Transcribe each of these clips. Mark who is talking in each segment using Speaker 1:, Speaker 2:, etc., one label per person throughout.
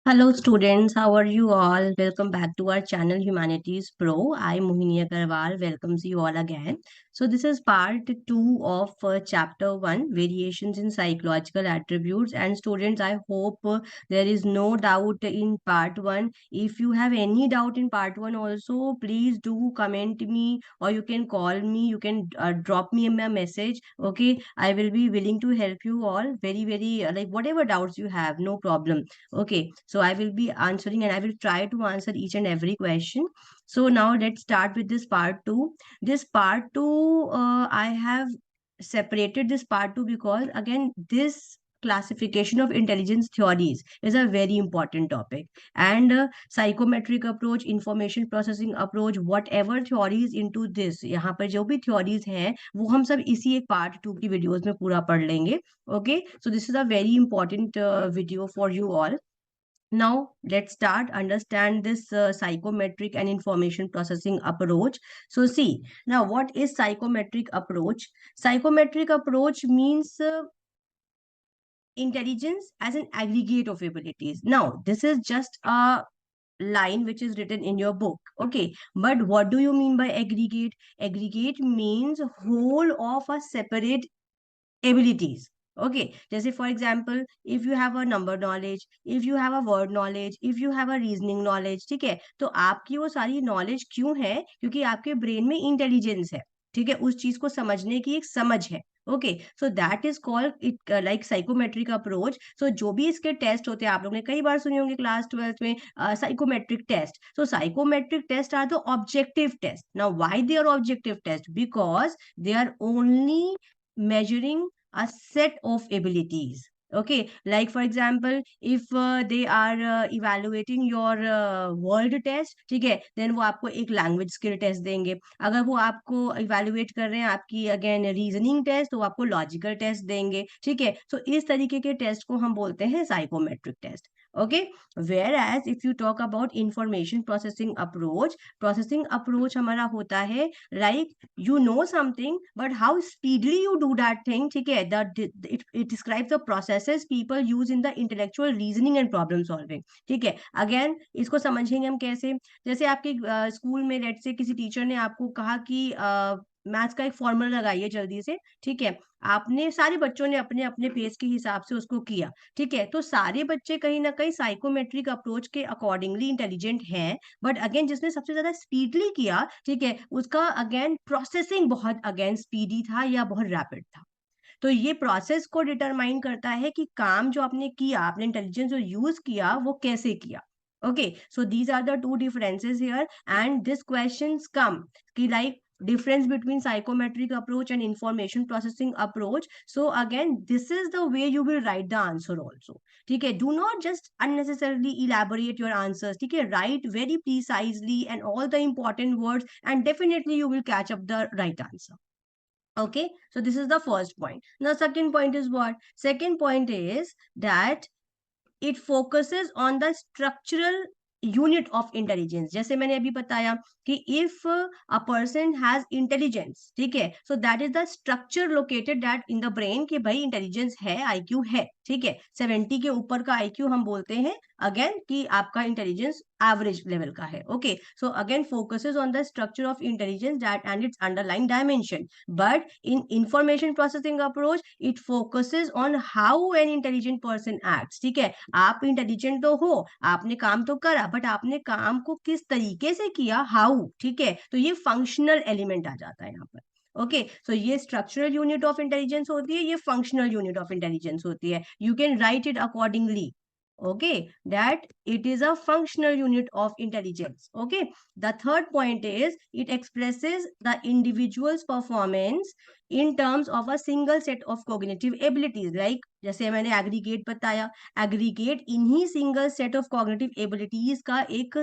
Speaker 1: Hello students, how are you all? Welcome back to our channel Humanities Pro. I Mohini Agarwal welcomes you all again. So this is part 2 of chapter 1, Variations in Psychological Attributes. And students, I hope there is no doubt in part 1. If you have any doubt in part 1 also, please do comment me or you can call me, you can drop me a message. Okay, I will be willing to help you all very like whatever doubts you have, no problem. Okay, so I will be answering and I will try to answer each and every question. So now let's start with this part 2. This part 2, I have separated this part 2 because again, this classification of intelligence theories is a very important topic, and psychometric approach, information processing approach, whatever theories into this, यहाँ पर जो भी theories हैं वो हम सब इसी एक part 2 की videos में पूरा पढ़ लेंगे. Okay, so this is a very important video for you all. Now, let's start understand this psychometric and information processing approach. So, see, now what is psychometric approach? Psychometric approach means intelligence as an aggregate of abilities. Now, this is just a line which is written in your book. Okay, but what do you mean by aggregate? Aggregate means whole of a separate abilities. Okay, जैसे for example, if you have a number knowledge, if you have a word knowledge, if you have a reasoning knowledge, ठीक है, तो आपकी वो सारी knowledge क्यों है? क्योंकि आपके brain में intelligence है. ठीक है, उस चीज को समझने की एक समझ है. Okay, so that is called it like psychometric approach. So जो भी इसके टेस्ट होते हैं, आप लोगों ने कई बार सुने होंगे क्लास 12th में psychometric test. So psychometric test are the objective test. Now why they are objective test? Because they are only measuring a set of abilities. Okay, like for example, if they are evaluating your world test, ठीक है, then वो आपको एक language skill test देंगे. अगर वो आपको evaluate कर रहे हैं आपकी again reasoning test, तो वो आपको logical test देंगे. ठीक है, so इस तरीके के test को हम बोलते हैं psychometric test. Okay, whereas if you talk about information processing approach हमारा होता है like you know something but how speedily you do that thing. ठीक है, it describes the processes people use in the intellectual reasoning and problem solving. ठीक है, again इसको समझेंगे हम कैसे. जैसे आपके स्कूल में लेट से किसी टीचर ने आपको कहा कि मैथ्स का एक फॉर्मूला लगाइए जल्दी से. ठीक है, आपने सारे बच्चों ने अपने अपने पेस के हिसाब से उसको किया. ठीक है, तो सारे बच्चे कहीं ना कहीं साइकोमेट्रिक अप्रोच के अकॉर्डिंगली इंटेलिजेंट हैं. बट अगेन जिसने सबसे ज्यादा स्पीडली किया, ठीक है, उसका अगेन प्रोसेसिंग बहुत अगेन स्पीडी था या बहुत रैपिड था. तो ये प्रोसेस को डिटरमाइन करता है कि काम जो आपने किया, आपने इंटेलिजेंस जो यूज किया वो कैसे किया. Okay, so these are the two differences here and this questions come कि like difference between psychometric approach and information processing approach. So again, this is the way you will write the answer also. ठीक है, do not just unnecessarily elaborate your answers. ठीक है, write very precisely and all the important words and definitely you will catch up the right answer. Okay, so this is the first point. Now second point is what? Second point is that it focuses on the structural unit of intelligence. जैसे मैंने अभी बताया कि if a person has intelligence, ठीक है, so that is the structure located that in the brain कि भाई intelligence है, IQ है. ठीक है, 70 के ऊपर का IQ हम बोलते हैं अगेन कि आपका इंटेलिजेंस एवरेज लेवल का है. Okay, so again focuses on the structure of intelligence that and it's underline dimension. But in information processing approach it focuses on how an intelligent person acts. ठीक है, आप intelligent तो हो, आपने काम तो करा, बट आपने काम को किस तरीके से किया, हाउ. ठीक है, तो ये फंक्शनल एलिमेंट आ जाता है यहाँ पर. ओके, सो ये स्ट्रक्चरल यूनिट ऑफ इंटेलिजेंस होती है, ये फंक्शनल यूनिट ऑफ इंटेलिजेंस होती है. You can write it accordingly. Okay, that it is a functional unit of intelligence. Okay, the third point is it expresses the individual's performance in terms of a single set of cognitive abilities. Like जैसे मैंने aggregate बताया, aggregate इन्हीं single set of cognitive abilities का एक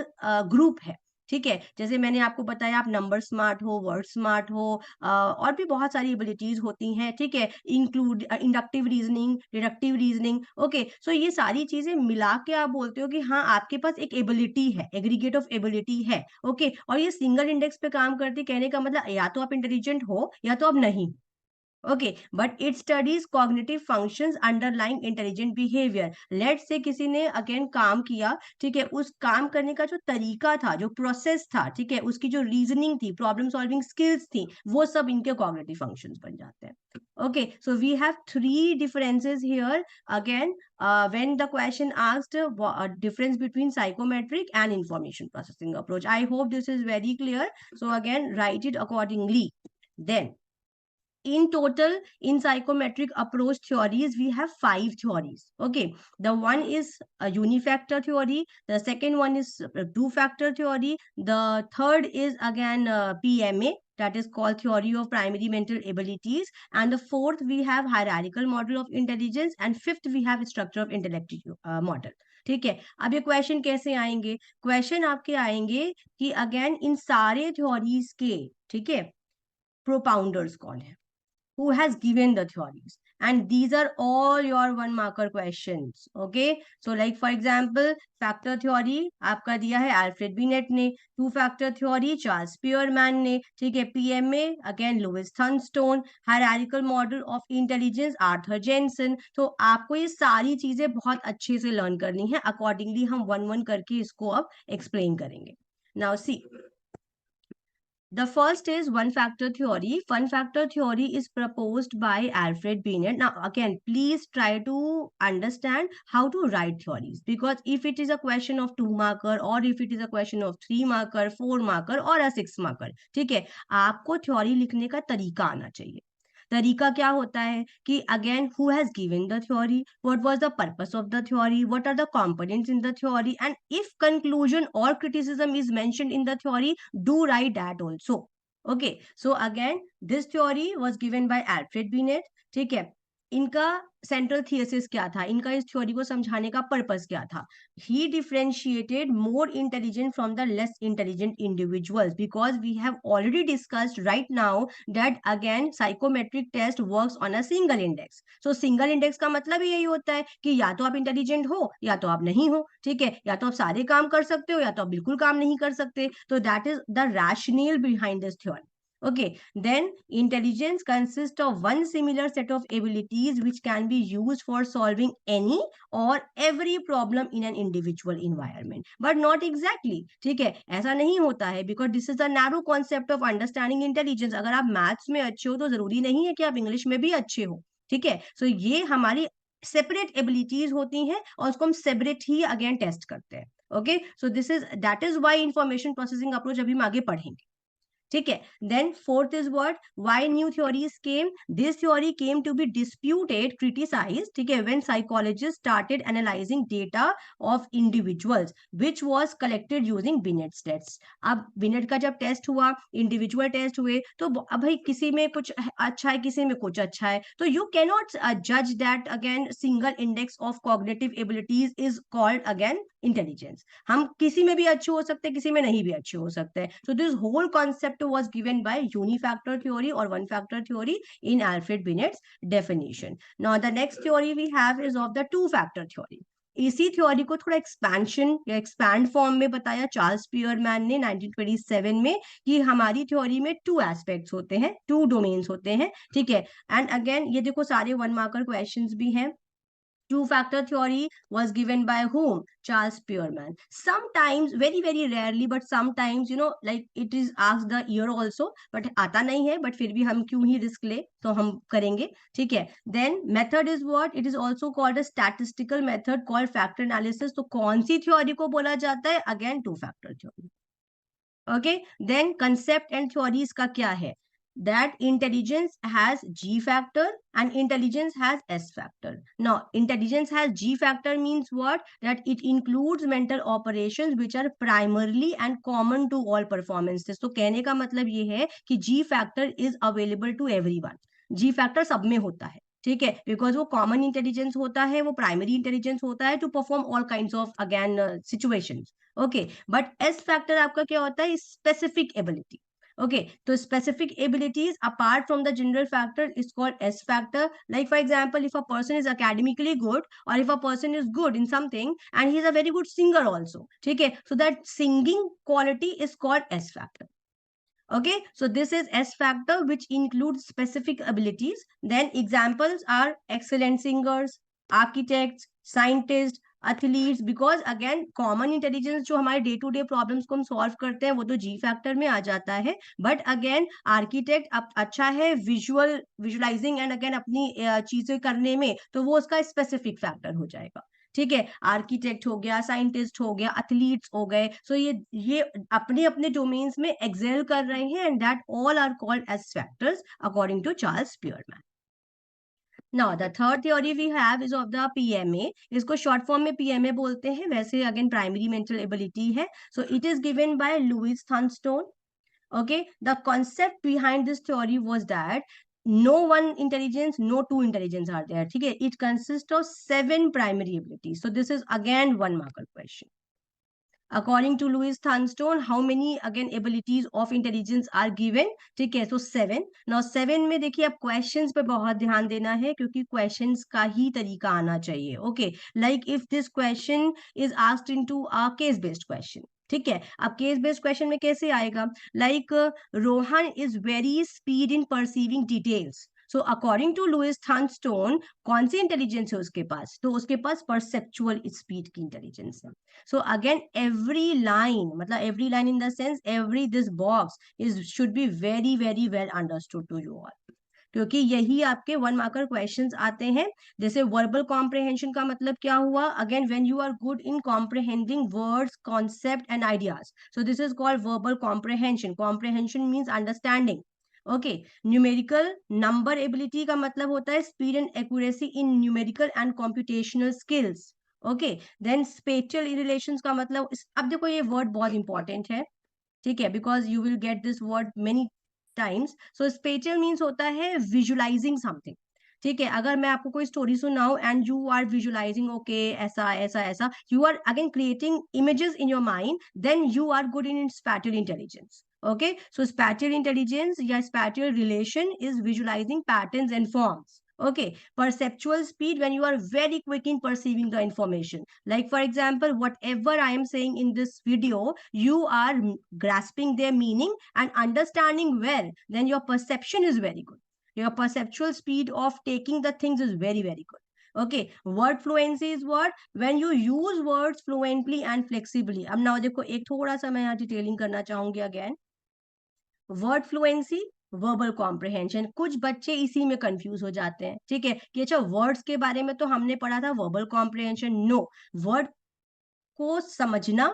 Speaker 1: group है. ठीक है, जैसे मैंने आपको बताया आप नंबर स्मार्ट हो, वर्ड स्मार्ट हो, और भी बहुत सारी एबिलिटीज होती हैं. ठीक है, include inductive reasoning, deductive reasoning. Okay, so ये सारी चीजें मिला के आप बोलते हो कि हाँ आपके पास एक एबिलिटी है, एग्रीगेट ऑफ एबिलिटी है. ओके, और ये सिंगल इंडेक्स पे काम करती. कहने का मतलब या तो आप इंटेलिजेंट हो या तो आप नहीं. Okay, but it studies cognitive functions underlying intelligent behaviour. Let's say किसी ने अगेन काम किया, ठीक है, उस काम करने का जो तरीका था, जो प्रोसेस था, ठीक है, उसकी जो रीजनिंग थी, प्रॉब्लम सॉल्विंग स्किल्स थी, वो सब इनके कॉग्निटिव फंक्शंस बन जाते हैं। Okay, so we have three differences here again when the question asked difference between psychometric and information processing approach. I hope this is very clear. So again, write it accordingly. Then in total, in psychometric approach theories, we have 5 theories. Okay, the one is a unifactor theory, the second one is a two-factor theory, the third is again PMA, that is called theory of primary mental abilities, and the fourth we have hierarchical model of intelligence, and fifth we have structure of intellect model. ठीक है, अब ये question कैसे आएंगे? Question आपके आएंगे कि again in सारे थ्योरीज के, ठीक है, प्रोपाउंडर्स कौन है, who has given the theories, and these are all your 1 marker questions. Okay, so like for example, factor theory आपका दिया है अल्फ्रेड बिनेट ने, two factor theory Charles Spearman ने, ठीक है, PMA again Louis Thurstone, hierarchical model of intelligence Arthur Jensen. तो आपको ये सारी चीजें बहुत अच्छे से लर्न करनी है, अकॉर्डिंगली हम 1-1 करके इसको अब एक्सप्लेन करेंगे। Now see, the first is one factor theory. One factor theory is proposed by Alfred Binet. Now, again, please try to understand how to write theories, because if it is a question of 2 marker or if it is a question of 3 marker, 4 marker or a 6 marker, ठीक है, आपको theory लिखने का तरीका आना चाहिए। तरीका क्या होता है कि again who has given the theory, what was the purpose of the theory, what are the components in the theory, and if conclusion और criticism is mentioned in the theory, do write that also. Okay, so again this theory was given by Alfred Binet, ठीक है। इनका central थियसिस क्या था, इनका इस theory को समझाने का पर्पस क्या था? He differentiated more intelligent from the less intelligent individuals, because we have already discussed right now that again psychometric test works on a single index. So single index का मतलब यही होता है कि या तो आप इंटेलिजेंट हो या तो आप नहीं हो, ठीक है, या तो आप सारे काम कर सकते हो या तो आप बिल्कुल काम नहीं कर सकते। तो that is the rational behind this theory. Okay, then intelligence consists of one similar set of abilities which can be used for solving any or every problem in an individual environment, but not exactly, ठीक है, ऐसा नहीं होता है, because this is a narrow concept of understanding intelligence. अगर आप maths में अच्छे हो तो जरूरी नहीं है कि आप इंग्लिश में भी अच्छे हो, ठीक है। सो ये हमारी सेपरेट एबिलिटीज होती हैं और उसको हम सेपरेट ही अगेन टेस्ट करते हैं। Okay, so this is that is why information processing approach अभी हम आगे पढ़ेंगे, ठीक है। Then fourth is what, why new theories came, this theory came to be disputed, criticised, ठीक है, when psychologist started analysing data of individuals which was collected using Binet's test. अब Binet का जब टेस्ट हुआ, इंडिविजुअल टेस्ट हुए, तो अब भाई किसी में कुछ अच्छा है, किसी में कुछ अच्छा है, तो यू कैन नॉट जज that again single index of cognitive abilities is called again intelligence. हम किसी में भी अच्छे हो सकते हैं, किसी में नहीं भी अच्छे हो सकते हैं। So this whole concept was given by unifactor theory और one factor theory in Alfred Binet's definition. Now the next theory we have is of the two factor theory. इसी थ्योरी को थोड़ा एक्सपेंशन या एक्सपैंड फॉर्म में बताया Charles Spearman ने 1927 में, कि हमारी थ्योरी में 2 एस्पेक्ट्स होते हैं, 2 डोमेन्स होते हैं, ठीक है। एंड अगेन ये देखो सारे 1 marker क्वेश्चंस भी हैं। Two-factor theory was given by whom? Charles Spearman. Sometimes, very very rarely, but sometimes, like it is asked the year also, but आता नहीं है, but फिर भी हम क्यों ही रिस्क ले, तो हम करेंगे, ठीक है। Then method is what? It is also called a statistical method called factor analysis. तो कौन सी थ्योरी को बोला जाता है? Again, two-factor theory. Okay, then concept and theories का क्या है? That intelligence has G factor and intelligence has S factor. Now, intelligence has G factor means what? That it includes mental operations which are primarily and common to all performances. तो कहने का मतलब ये है कि G factor is available to everyone. G factor सब में होता है, ठीक है, बिकॉज वो कॉमन इंटेलिजेंस होता है, वो प्राइमरी इंटेलिजेंस होता है to perform all kinds of again situations. Okay, but S factor आपका क्या होता है? Specific ability. ओके, तो specific abilities apart from the general factor is called S factor. Like for example, if a person is academically good or if a person is good in something and he is a very good singer also, ठीक है, so that singing quality is called S factor. Okay, so this is S factor, which includes specific abilities. Then examples are excellent singers, architects, scientists, athletes. Because again common intelligence जो हमारे day to day problems को हम solve करते हैं वो तो जी factor में आ जाता है. बट अगेन आर्किटेक्ट अच्छा है विजुअलाइजिंग एंड अगेन अपनी चीजें करने में, तो वो उसका स्पेसिफिक फैक्टर हो जाएगा. ठीक है, आर्किटेक्ट हो गया, साइंटिस्ट हो गया, एथलीट्स हो गए. सो ये अपने अपने डोमेन्स में एक्सेल कर रहे हैं, and that all are called as factors according to Charles Spearman. Now the third theory we have is of the PMA. इसको शॉर्ट फॉर्म में PMA बोलते हैं, वैसे अगेन प्राइमरी मेंटल एबिलिटी है. So it is given by Louis Thurstone. Okay, the concept behind this theory was that no one intelligence, no two intelligence are there. ठीक है, it consists of 7 primary abilities. So this is again one marker question. According to Louis Thunstone, how many again abilities of intelligence are given? ठीक है, so 7. Now 7 में देखिए अब questions पे बहुत ध्यान देना है, क्योंकि questions का ही तरीका आना चाहिए. Okay, like if this question is asked into a case based question. ठीक है, अब केस बेस्ड क्वेश्चन में कैसे आएगा? Like Rohan is very speed in perceiving details. So according to Louis Thurstone, कौन सी इंटेलिजेंस है उसके पास? तो उसके पास परसेप्चुअल स्पीड की इंटेलिजेंस है. So again, every line, मतलब every line in the sense, every this box is should be very very well understood to you all. क्योंकि यही आपके वन मार्कर क्वेश्चंस आते हैं. जैसे वर्बल कॉम्प्रिहेंशन का मतलब क्या हुआ? Again when you are good in comprehending words, concept and ideas, so this is called verbal comprehension. Comprehension means understanding. Okay, numerical number ability का मतलब होता है speed and accuracy in numerical and computational skills. Okay, then spatial relations का मतलब, अब देखो ये word बहुत इंपॉर्टेंट है. ठीक है, because you will get this word many times. So spatial means होता है विजुअलाइजिंग समथिंग. ठीक है, अगर मैं आपको कोई स्टोरी सुनाऊं and you are visualising, okay ऐसा ऐसा ऐसा, you are again creating images in your mind, then you are good in spatial intelligence. Okay, so spatial intelligence या spatial relation is visualizing patterns and forms. Okay, perceptual speed, when you are very quick in perceiving the information. Like for example, whatever I am saying in this video, you are grasping their meaning and understanding well, then your perception is very good. Your perceptual speed of taking the things is very very good. Okay, word fluency is what? When you use words fluently and flexibly. अब now देखो एक थोड़ा सा मैं यहाँ detailing करना चाहूंगी again. Word fluency, verbal comprehension. कुछ बच्चे इसी में कंफ्यूज हो जाते हैं. ठीक है, कि अच्छा वर्ड्स के बारे में तो हमने पढ़ा था वर्बल कॉम्प्रिहेंशन. नो, वर्ड को समझना,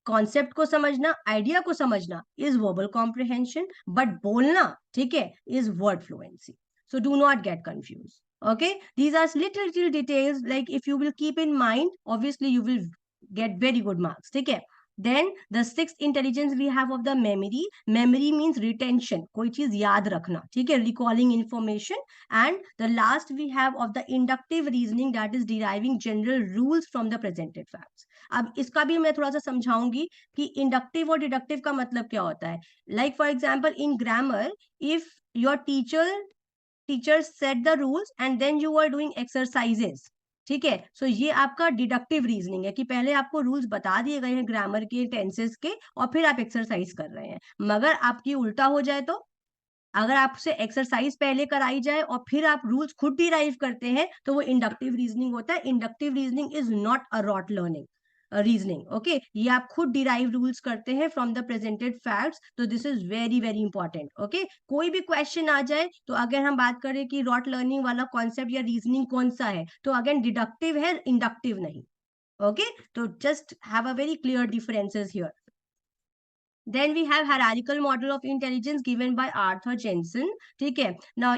Speaker 1: कॉन्सेप्ट को समझना, आइडिया को समझना इज वर्बल कॉम्प्रिहेंशन, बट बोलना, ठीक है, is word fluency. So do not get confuse. Okay, these are little details, like if you will keep in mind, obviously you will get very good marks. ठीक है, then the sixth intelligence we have of the memory. Memory means retention, कोई चीज याद रखना. ठीक है, recalling information. And the last we have of the inductive reasoning, that is deriving general rules from the presented facts. अब इसका भी मैं थोड़ा सा समझाऊंगी कि इंडक्टिव और डिडक्टिव का मतलब क्या होता है. Like for example in grammar, if your teacher set the rules and then you are doing exercises. ठीक है, सो ये आपका डिडक्टिव रीजनिंग है कि पहले आपको रूल्स बता दिए गए हैं ग्रामर के, टेंसेस के, और फिर आप एक्सरसाइज कर रहे हैं. मगर आपकी उल्टा हो जाए तो, अगर आपसे एक्सरसाइज पहले कराई जाए और फिर आप रूल्स खुद डिराइव करते हैं, तो वो इंडक्टिव रीजनिंग होता है. Inductive reasoning is not a rote learning reasoning. Okay, ये आप खुद डिराइव रूल्स करते हैं फ्रॉम द प्रेजेंटेड फैक्ट्स. तो this is very very important. Okay, कोई भी क्वेश्चन आ जाए तो अगर हम बात करें कि रॉट लर्निंग वाला कॉन्सेप्ट या रीजनिंग कौन सा है, तो अगेन डिडक्टिव है, इंडक्टिव नहीं. ओके, तो just have a very clear differences here. Then we have hierarchical model of intelligence given by Arthur Jensen. ठीक है, now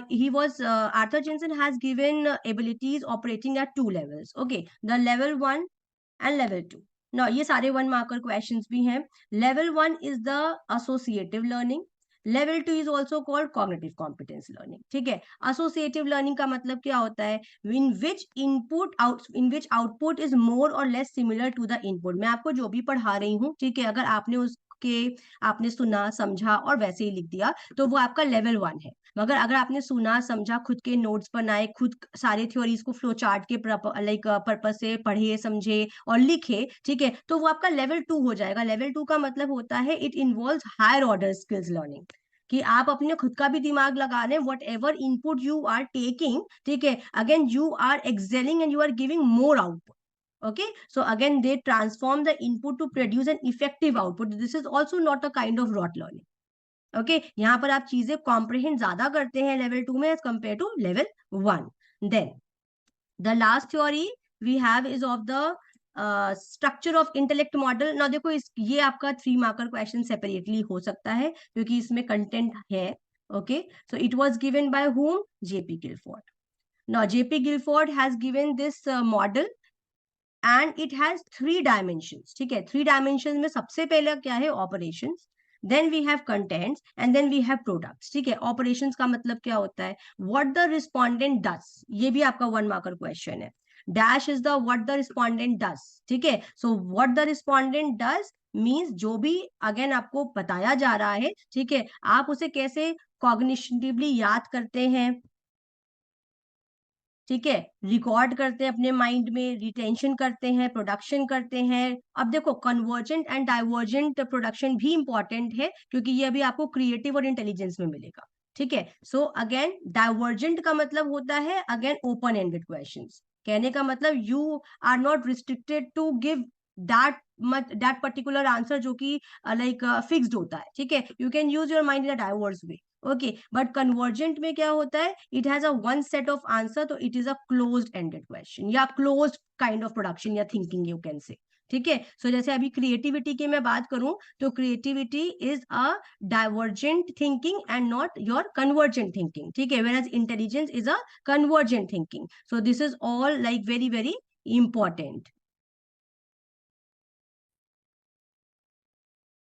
Speaker 1: Arthur Jensen has given abilities operating at 2 levels. Okay, the level 1 and level 2. Now ये सारे 1 marker questions भी हैं. Level 1 is the associative learning. Level 2 is also called cognitive competence learning. ठीक है, associative learning का मतलब क्या होता है? In which output is more or less similar to the input. मैं आपको जो भी पढ़ा रही हूँ, ठीक है, अगर आपने उस के, आपने सुना समझा और वैसे ही लिख दिया, तो वो आपका लेवल 1 है। मगर अगर आपने सुना समझा, खुद के नोट्स बनाए, खुद सारे थ्योरीज को फ्लो चार्ट के पर्पस से पढ़े समझे और लिखे, ठीक है, तो वो आपका लेवल 2 हो जाएगा। लेवल 2 का मतलब होता है it involves higher order skills learning, कि आप अपने खुद का भी दिमाग लगा रहे हैं, whatever input you are taking, ठीक है, again you are excelling and you are giving more output. Okay, so again they transform the input to produce an effective output. This is also not a kind of rote learning. Okay, यहाँ पर आप चीजें comprehend ज्यादा करते हैं level 2 में as compare to level 1. Then the last theory we have is of the structure of intellect model. ना देखो, ये आपका 3 मार्कर क्वेश्चन सेपरेटली हो सकता है क्योंकि इसमें कंटेंट है. Okay, so it was given bye whom? JP Guilford. Now JP Guilford has given this model and it has 3 dimensions. ठीक है, 3 dimensions में सबसे पहले क्या है? Operations. Then we have contents and then we have products. ठीक है, operations का मतलब क्या होता है? What the respondent does. ये भी आपका 1 marker question है. Dash is the what the respondent does. ठीक है, so what the respondent does means जो भी अगेन आपको बताया जा रहा है, ठीक है, आप उसे कैसे कॉग्निटिवली याद करते हैं, ठीक है, रिकॉर्ड करते हैं अपने माइंड में, रिटेंशन करते हैं, प्रोडक्शन करते हैं. अब देखो, कन्वर्जेंट एंड डाइवर्जेंट प्रोडक्शन भी इंपॉर्टेंट है क्योंकि ये अभी आपको क्रिएटिव और इंटेलिजेंस में मिलेगा. ठीक है, सो अगेन डाइवर्जेंट का मतलब होता है अगेन ओपन एंडेड क्वेश्चंस. कहने का मतलब you are not restricted to give that particular answer जो कि लाइक फिक्स्ड होता है. ठीक है, you can use your mind in a diverse way. Okay, but convergent में क्या होता है? It has a one set of answer, तो it is a closed ended question या क्लोज्ड काइंड ऑफ प्रोडक्शन या थिंकिंग यू कैन से. ठीक है, सो जैसे अभी क्रिएटिविटी की मैं बात करूं तो creativity is a divergent thinking and not your convergent thinking. ठीक है, whereas intelligence is a convergent thinking. So this is all like very very important.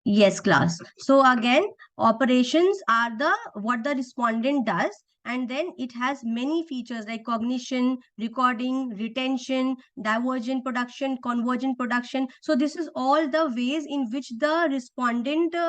Speaker 1: Yes, class. So again, operations are the what the respondent does, and then it has many features like cognition, recording, retention, divergent production, convergent production. So this is all the ways in which the respondent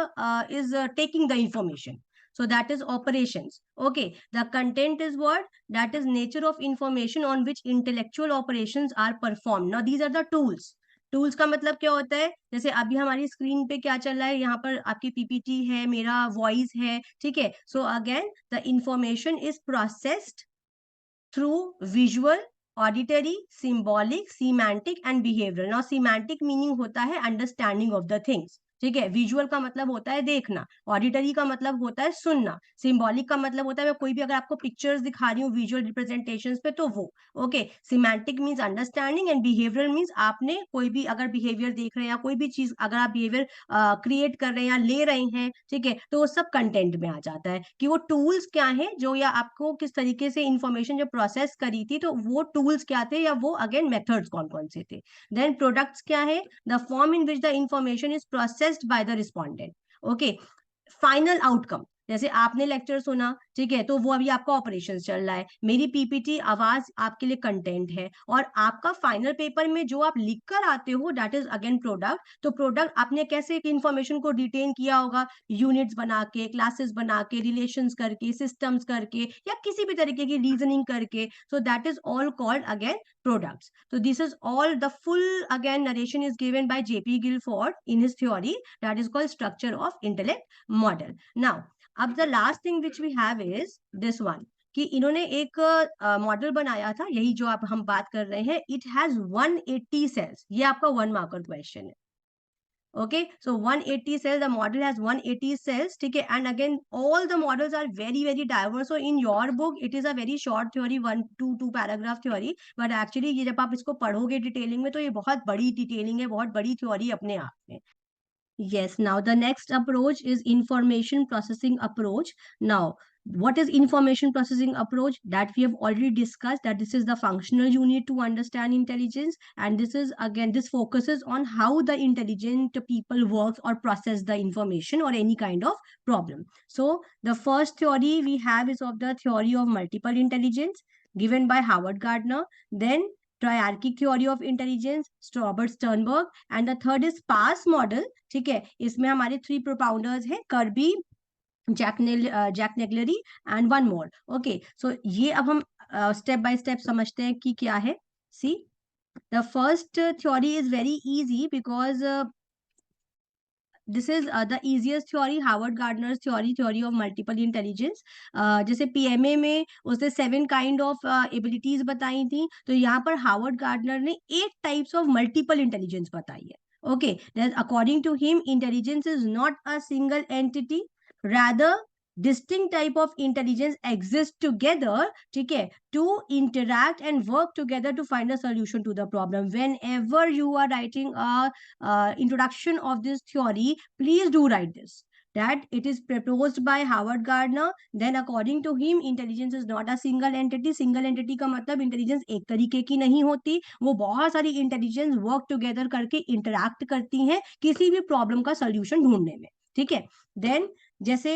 Speaker 1: is taking the information. So that is operations. Okay. The content is what? That is nature of information on which intellectual operations are performed. Now these are the tools. Tools का मतलब क्या होता है? जैसे अभी हमारी screen पे क्या चल रहा है, यहाँ पर आपकी पीपीटी है, मेरा वॉइस है. ठीक है, so again the information is processed through visual, auditory, symbolic, semantic and behavioural. Now semantic meaning होता है अंडरस्टैंडिंग ऑफ द थिंग्स. ठीक है, विजुअल का मतलब होता है देखना, ऑडिटरी का मतलब होता है सुनना, सिंबॉलिक का मतलब होता है मैं कोई भी अगर आपको पिक्चर्स दिखा रही हूँ विजुअल रिप्रेजेंटेशंस पे तो वो. Okay, semantic means understanding and behavioural means आपने कोई भी अगर बिहेवियर देख रहे हैं या कोई भी चीज अगर आप बिहेवियर क्रिएट कर रहे हैं या ले रहे हैं, ठीक है, तो वो सब कंटेंट में आ जाता है कि वो टूल्स क्या है जो या आपको किस तरीके से इंफॉर्मेशन जो प्रोसेस करी थी, तो वो टूल्स क्या थे या वो अगेन मेथड्स कौन कौन से थे. देन प्रोडक्ट्स क्या है? The form in which the information is processed by the respondent. Okay, final outcome. जैसे आपने लेक्चर सुना, ठीक है, तो वो अभी आपका ऑपरेशन चल रहा है, मेरी पीपीटी आवाज आपके लिए कंटेंट है, और आपका फाइनल पेपर में जो आप लिख कर आते हो दैट इज अगेन प्रोडक्ट. तो प्रोडक्ट आपने कैसे इंफॉर्मेशन को डिटेन किया होगा? यूनिट्स बना के, क्लासेस बना के, रिलेशंस करके, सिस्टम्स करके, या किसी भी तरीके की रीजनिंग करके. सो that is all called again products. So this is all the full again narration is given by JP Guilford in his theory that is called structure of intellect model. Now अब the last thing which we have is this one, कि इन्होंने एक model बनाया था, यही जो आप हम बात कर रहे हैं. It has 180 cells. ये आपका 1 मार्कर क्वेश्चन है. Okay, so 180 cells, the model has 180 cells. ठीक है, and again all the models are very very diverse. So in your book it is a very short theory, 1 to 2 paragraph theory, but actually ये जब आप इसको पढ़ोगे detailing में तो ये बहुत बड़ी डिटेलिंग है, बहुत बड़ी थ्योरी अपने आप में. Yes, now the next approach is information processing approach. Now, what is information processing approach? That we have already discussed, that this is the functional unit to understand intelligence, and this is again, this focuses on how the intelligent people work or process the information or any kind of problem. So the first theory we have is of the theory of multiple intelligence given by Howard Gardner. Then triarchic theory of intelligence, Robert Sternberg, and the third is PASS model, ठीक है। इसमें हमारे 3 propounders हैं, Kirby, Jack Naglieri and one more. Okay, so ये अब हम step by step समझते हैं कि क्या है। See, the first theory is very easy because this is the easiest theory, Howard Gardner theory, theory of multiple intelligence. जैसे PMA में उसने 7 काइंड ऑफ एबिलिटीज बताई थी, तो यहाँ पर हार्वर्ड गार्डनर ने 8 टाइप्स ऑफ मल्टीपल इंटेलिजेंस बताई है। Okay, according to him intelligence is not a single entity, rather distinct type of intelligence exist together, ठीक है, to interact and work together to find a solution to the problem. Whenever you are writing a introduction of this theory, please do write this, that it is proposed by Howard Gardner. Then according to him intelligence is not a single entity. Single entity का मतलब intelligence एक तरीके की नहीं होती, वो बहुत सारी intelligence work together करके interact करती हैं किसी भी problem का solution ढूंढने में, ठीक है। देन जैसे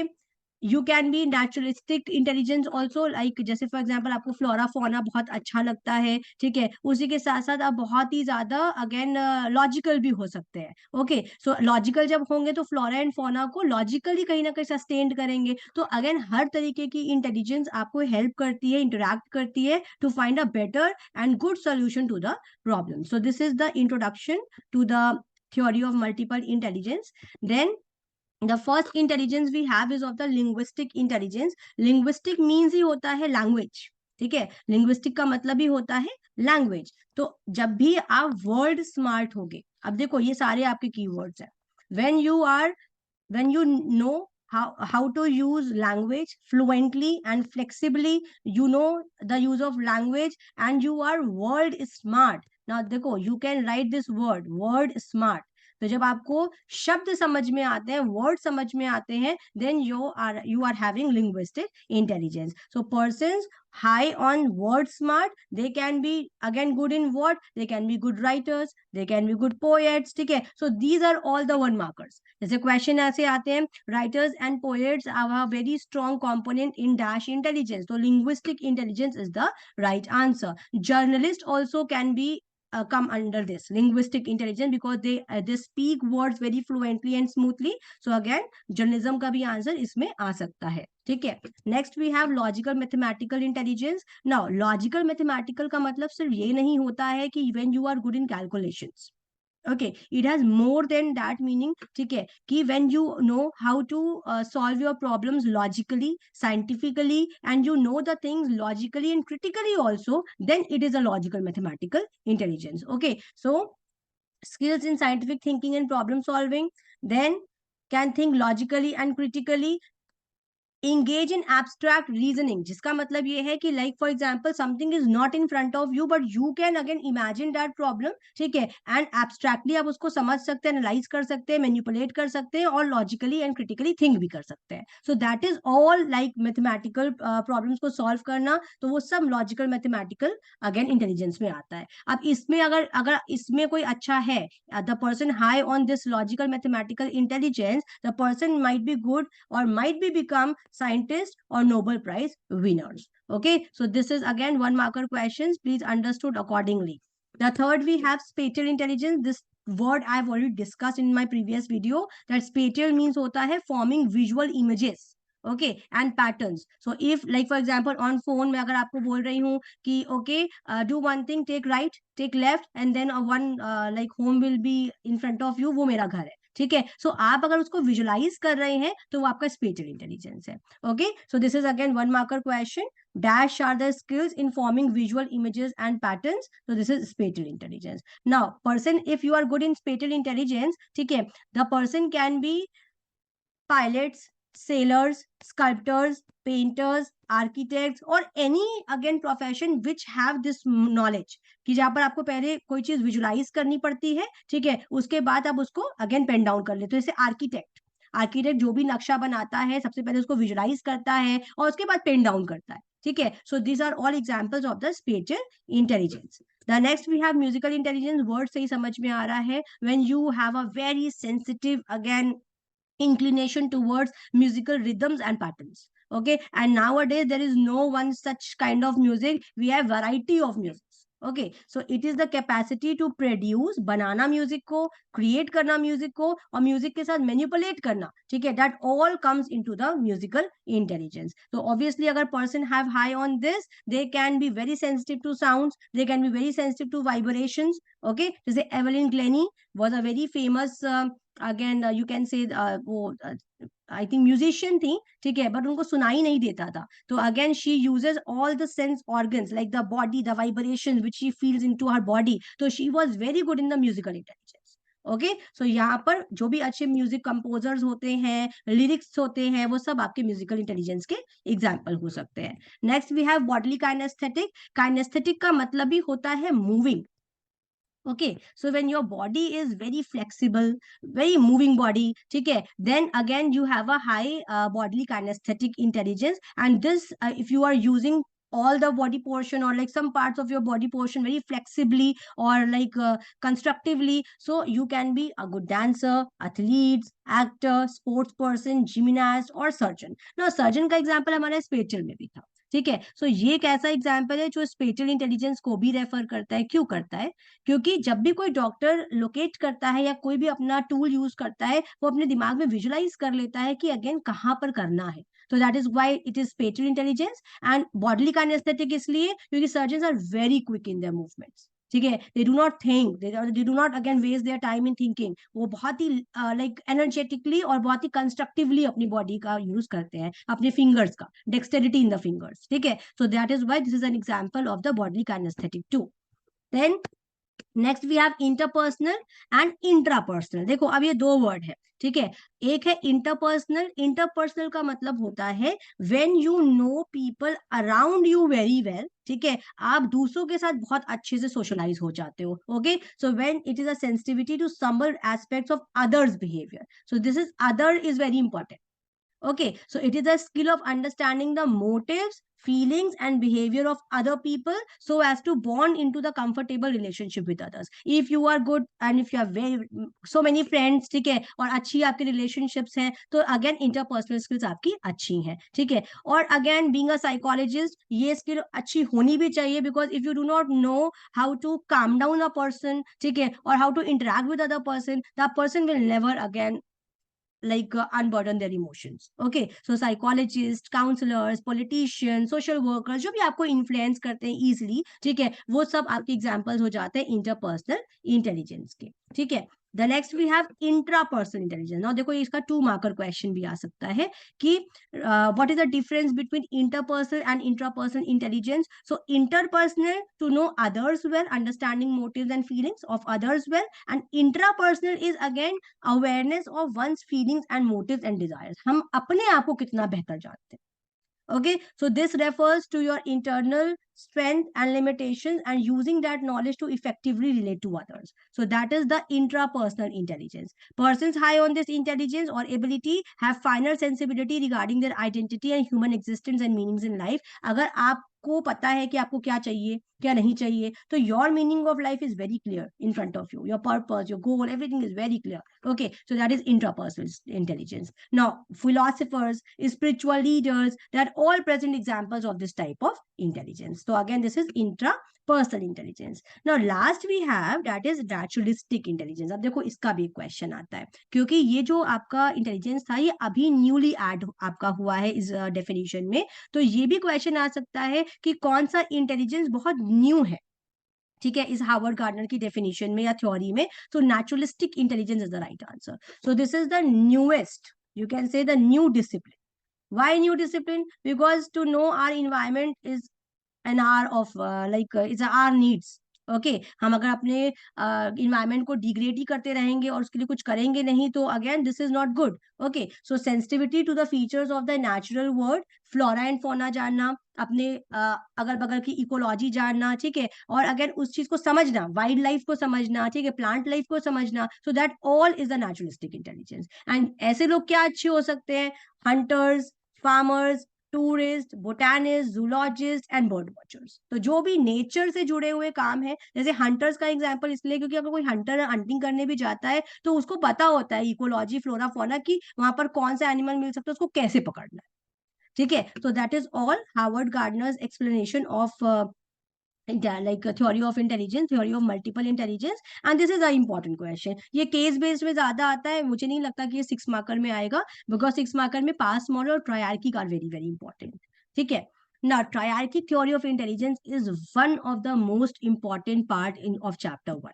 Speaker 1: you can B naturalistic intelligence also, like जैसे फॉर एग्जाम्पल आपको फ्लोरा फोना बहुत अच्छा लगता है, ठीक है, उसी के साथ साथ आप बहुत ही ज्यादा अगेन लॉजिकल भी हो सकते हैं। ओके, सो लॉजिकल जब होंगे तो फ्लोरा एंड फोना को लॉजिकली कहीं ना कहीं सस्टेन्ड करेंगे। तो अगेन हर तरीके की इंटेलिजेंस आपको हेल्प करती है, इंटरेक्ट करती है to find a better and good solution to the problem. So this is the introduction to the theory of multiple intelligence. Then the first intelligence we have is of the linguistic intelligence. Linguistic means ही होता है language, ठीक है, linguistic का मतलब ही होता है language। तो जब भी आप word smart होगे, अब देखो ये सारे आपके keywords हैं, when you know how to use language fluently and flexibly, you know the use of language and you are word smart. now देखो you can write this word smart, तो जब आपको शब्द समझ में आते हैं, वर्ड समझ में आते हैं, then you are having linguistic intelligence. So persons high on word smart, they can be again good in what, they can be good writers, they can be good poets, ठीक है। So these are all the 1 markers. जैसे question ऐसे आते हैं, writers and poets have a very strong component in dash intelligence, so linguistic intelligence is the right answer. Journalist also can be come under this linguistic intelligence because they speak words very fluently and smoothly. So again journalism का भी answer इसमें आ सकता है, ठीक है। Next we have logical mathematical intelligence. Now logical mathematical का मतलब सिर्फ ये नहीं होता है कि when you are good in calculations, okay, it has more than that meaning, ठीक है, कि when you know how to solve your problems logically, scientifically, and you know the things logically and critically also, then it is a logical mathematical intelligence. Okay, so skills in scientific thinking and problem solving, then can think logically and critically, engage in abstract reasoning, जिसका मतलब ये है कि like for example something is not in front of you but you can again imagine that problem, ठीक है, and abstractly आप उसको समझ सकते हैं, analyze कर सकते हैं, manipulate कर सकते हैं और logically and critically think भी कर सकते हैं। So that is all like mathematical problems को solve करना, तो वो सब logical mathematical again intelligence में आता है। अब इसमें अगर अगर इसमें कोई अच्छा है, the person high on this logical mathematical intelligence, the person might be good or might be become scientists or Nobel Prize winners. Okay, so this is again 1 marker questions, please understood accordingly. The third we have spatial intelligence. This word I have already discussed in my previous video, that spatial means hota hai forming visual images, okay, and patterns. So if like for example on phone mein agar aapko bol rahi hu ki okay do one thing, take right, take left, and then one like home will be in front of you, वो मेरा घर है, ठीक है। सो आप अगर उसको visualise कर रहे हैं तो वो आपका स्पेशल इंटेलिजेंस है। Okay, so this is again 1 marker question, dash are the skills in forming visual images and patterns, so this is spatial intelligence. Now person, if you are good in spatial intelligence, ठीक है, the person can be pilots, sailors, sculptors, painters, architects, और any again profession which have this knowledge, कि जहां पर आपको पहले कोई चीज विजुलाइज करनी पड़ती है, ठीक है, उसके बाद आप उसको अगेन पेन डाउन कर लेते हो। जैसे आर्किटेक्ट जो भी नक्शा बनाता है सबसे पहले उसको विजुलाइज करता है और उसके बाद पेन डाउन करता है, ठीक है। So these are all examples of the special intelligence. The next we have musical intelligence. Word से ही समझ में आ रहा है, when you have a very sensitive again inclination towards musical rhythms and patterns. Okay, and nowadays there is no one such kind of music, we have variety of music. Okay, so it is the capacity to produce, बनाना music को, create करना music को, और music के साथ manipulate करना, ठीक है, that all comes into the musical intelligence. तो ऑब्वियसली अगर person have high on this, they can be very sensitive to sounds, they can be very sensitive to vibrations. Okay, जैसे Evelyn Glenny was a very famous again you can say वो I think musician थी, ठीक है, but उनको सुनाई नहीं देता था. तो again she uses all the sense organs like the body, the vibration which she feels into her body. तो she was very good in the musical intelligence. Okay, so यहाँ पर जो भी अच्छे म्यूजिक कंपोजर्स होते हैं, लिरिक्स होते हैं, वो सब आपके म्यूजिकल इंटेलिजेंस के एग्जाम्पल हो सकते हैं. Next we have bodily kinaesthetic. Kinaesthetic का मतलब ही होता है moving. Okay, so when your body is very flexible, very moving body, okay, then again you have a high bodily kinesthetic intelligence. And this, if you are using all the body portion or like some parts of your body portion very flexibly or like constructively, so you can be a good dancer, athlete, actor, sports person, gymnast or surgeon. Now surgeon का example हमारे special में भी था, ठीक है. सो ये एक ऐसा एग्जाम्पल है जो स्पेशल इंटेलिजेंस को भी रेफर करता है. क्यों करता है? क्योंकि जब भी कोई डॉक्टर लोकेट करता है या कोई भी अपना टूल यूज करता है, वो अपने दिमाग में विजुलाइज कर लेता है कि अगेन कहाँ पर करना है. तो that is why it is special intelligence. And bodily kinaesthetic इसलिए क्योंकि surgeons are very quick in their movements, ठीक है. They do not think, they do not again waste their time in thinking. वो बहुत ही लाइक एनर्जेटिकली और बहुत ही कंस्ट्रक्टिवली अपनी बॉडी का यूज करते हैं, अपने फिंगर्स का, डेक्सटेरिटी इन द फिंगर्स, ठीक है. So that is why this is an example of the bodily kinaesthetic too. Then next we have interpersonal and intrapersonal. देखो अब ये दो वर्ड है, ठीक है. एक है इंटरपर्सनल. इंटरपर्सनल का मतलब होता है when you know people around you very well, ठीक है, आप दूसरों के साथ बहुत अच्छे से सोशलाइज हो जाते हो. Okay, so when it is a sensitivity to some aspects of others behaviour. So this is other is very important. Okay, so it is a skill of understanding the motives, feelings, and behavior of other people so as to bond into the comfortable relationship with others. If you are good and if you have very so many friends, ठीक है, और अच्छी आपकी relationships हैं, तो again interpersonal skills आपकी अच्छी हैं, ठीक है. और again being a psychologist, ये skill अच्छी होनी भी चाहिए because if you do not know how to calm down a person, ठीक है, or how to interact with other person, that person will never again like unburden their emotions. Okay, so psychologists, counselors, politicians, social workers जो भी आपको influence करते हैं easily, ठीक है, वो सब आपके examples हो जाते हैं interpersonal intelligence के, ठीक है. The next we have intrapersonal intelligence. Now देखो इसका 2 marker question भी आ सकता है कि what is the difference between interpersonal and intrapersonal intelligence? So interpersonal to know others well, understanding motives and feelings of others well, and intrapersonal is again awareness of one's feelings and motives and desires. हम अपने आप को कितना बेहतर जानते हैं. Okay, so this refers to your internal strength and limitations and using that knowledge to effectively relate to others. So that is the intrapersonal intelligence. Persons high on this intelligence or ability have finer sensibility regarding their identity and human existence and meanings in life. अगर आपको पता है कि आपको क्या चाहिए, क्या नहीं चाहिए, तो your meaning of life is very clear in front of you. Your purpose, your goal, everything is very clear. Okay, so that is intrapersonal intelligence. Now, philosophers, spiritual leaders, they are all present examples of this type of intelligence. So again, this is intrapersonal intelligence. Now, last we have that is naturalistic intelligence. अब देखो इसका भी question आता है क्योंकि ये जो आपका इंटेलिजेंस था ये अभी न्यूली ऐड आपका हुआ है इस डेफिनेशन में. तो ये भी क्वेश्चन आ सकता है कि कौन सा इंटेलिजेंस बहुत न्यू है, ठीक है, इस हार्वर्ड गार्डनर की डेफिनेशन में या थ्योरी में. तो naturalistic intelligence is the right answer. So this is the newest, you can say the new discipline. Why new discipline? Because to know our environment is an hour of it's our needs. Okay हम अगर अपने environment को degrade ही करते रहेंगे और उसके लिए कुछ करेंगे नहीं तो again this is not good. Okay, so sensitivity to the features of the natural world, flora and fauna जानना, अपने अगल बगल की इकोलॉजी जानना, ठीक है, और अगेन उस चीज को समझना, वाइल्ड लाइफ को समझना, ठीक है, प्लांट लाइफ को समझना. So that all is the naturalistic intelligence. And ऐसे लोग क्या अच्छे हो सकते हैं? Hunters, farmers, tourist, botanist, zoologist and bird watchers. तो जो भी नेचर से जुड़े हुए काम है, जैसे हंटर्स का एग्जांपल इसलिए क्योंकि अगर कोई हंटर हंटिंग करने भी जाता है तो उसको पता होता है इकोलॉजी, फ्लोरा, फौना की वहां पर कौन सा एनिमल मिल सकता है, उसको कैसे पकड़ना है, ठीक है. तो that is all Harvard Gardner's explanation of like theory of intelligence, theory of multiple intelligence, and this is a important question. ये केस बेस्ड में ज्यादा आता है, मुझे नहीं लगता कि ये 6 मार्कर में आएगा, बिकॉज 6 मार्कर में पास्ट मॉडल और triarchic are very very important. ठीक है. Now, triarchic theory of intelligence is one of the most important part of chapter 1.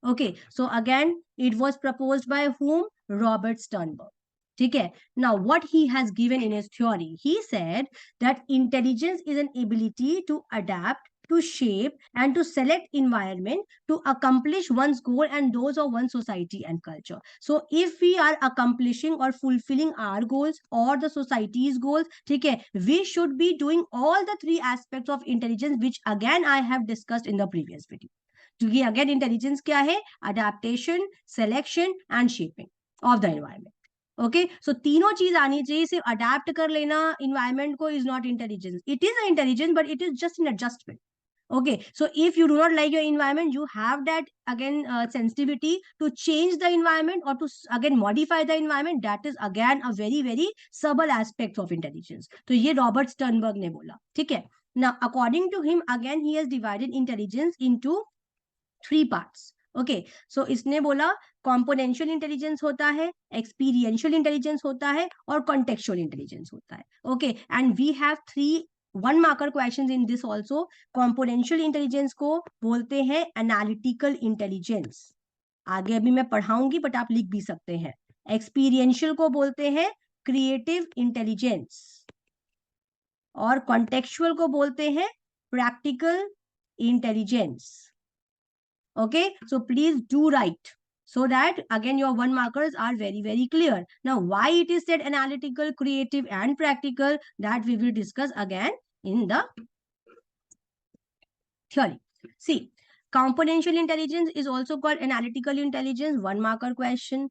Speaker 1: Okay, so again, it was proposed by whom? Robert Sternberg. ठीक है. Now, what he has given in his theory, he said that intelligence is an ability to adapt, to shape, and to select environment to accomplish one's goal and those of one's society and culture. So, if we are accomplishing or fulfilling our goals or the society's goals, ठीक है, we should be doing all the 3 aspects of intelligence, which again I have discussed in the previous video. क्योंकि again intelligence क्या है? Adaptation, selection and shaping of the environment. Okay, so तीनों चीज आनी चाहिए. सिर्फ अडेप्ट कर लेना इन्वायरमेंट को is not intelligence. It is intelligence but it is just an adjustment. Okay, so if you do not like your environment, you have that again sensitivity to change the environment or to again modify the environment. That is again a very very subtle aspect of intelligence. तो ये Robert Sternberg ने बोला. ठीक है. Now, according to him, again he has divided intelligence into 3 parts. Okay, सो इसने बोला कॉम्पोनेंशियल intelligence होता है, एक्सपीरियंशियल इंटेलिजेंस होता है और कॉन्टेक्चुअल इंटेलिजेंस होता है. Okay, and we have 3 1 marker questions in this also. Componential intelligence को बोलते हैं एनालिटिकल इंटेलिजेंस. आगे अभी मैं पढ़ाऊंगी बट आप लिख भी सकते हैं. एक्सपीरियंशियल को बोलते हैं क्रिएटिव इंटेलिजेंस और कॉन्टेक्चुअल को बोलते हैं practical intelligence. Okay, so please do write so that again your 1 markers are very very clear. Now, why it is said analytical, creative and practical, that we will discuss again in the theory. See, componential intelligence is also called analytical intelligence. 1 marker question.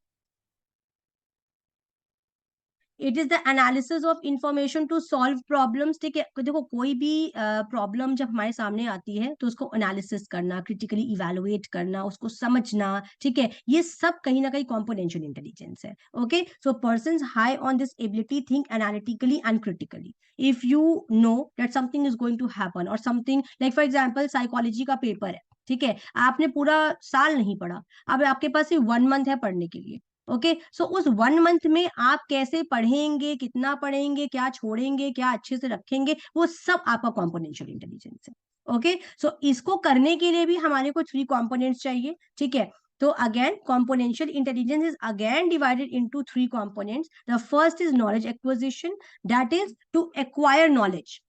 Speaker 1: It is the analysis of information to solve problems. ठीक है, देखो कोई भी problem जब हमारे सामने आती है तो उसको एनालिसिस करना, क्रिटिकली इवेलुएट करना, उसको समझना. ठीक है, ये सब कहीं ना कहीं कॉम्पोनेंशियल इंटेलिजेंस है. Okay, so persons high on this ability think analytically and critically. If you know that something is going to happen और something like for example psychology का पेपर है. ठीक है, आपने पूरा साल नहीं पढ़ा, अब आपके पास सिर्फ 1 मंथ है पढ़ने के लिए. ओके, सो उस 1 मंथ में आप कैसे पढ़ेंगे, कितना पढ़ेंगे, क्या छोड़ेंगे, क्या अच्छे से रखेंगे, वो सब आपका कॉम्पोनेंशियल इंटेलिजेंस है. ओके, सो इसको करने के लिए भी हमारे को 3 कॉम्पोनेंट्स चाहिए. ठीक है, तो again componential intelligence is again divided into 3 components. The first is knowledge acquisition, that is to acquire knowledge.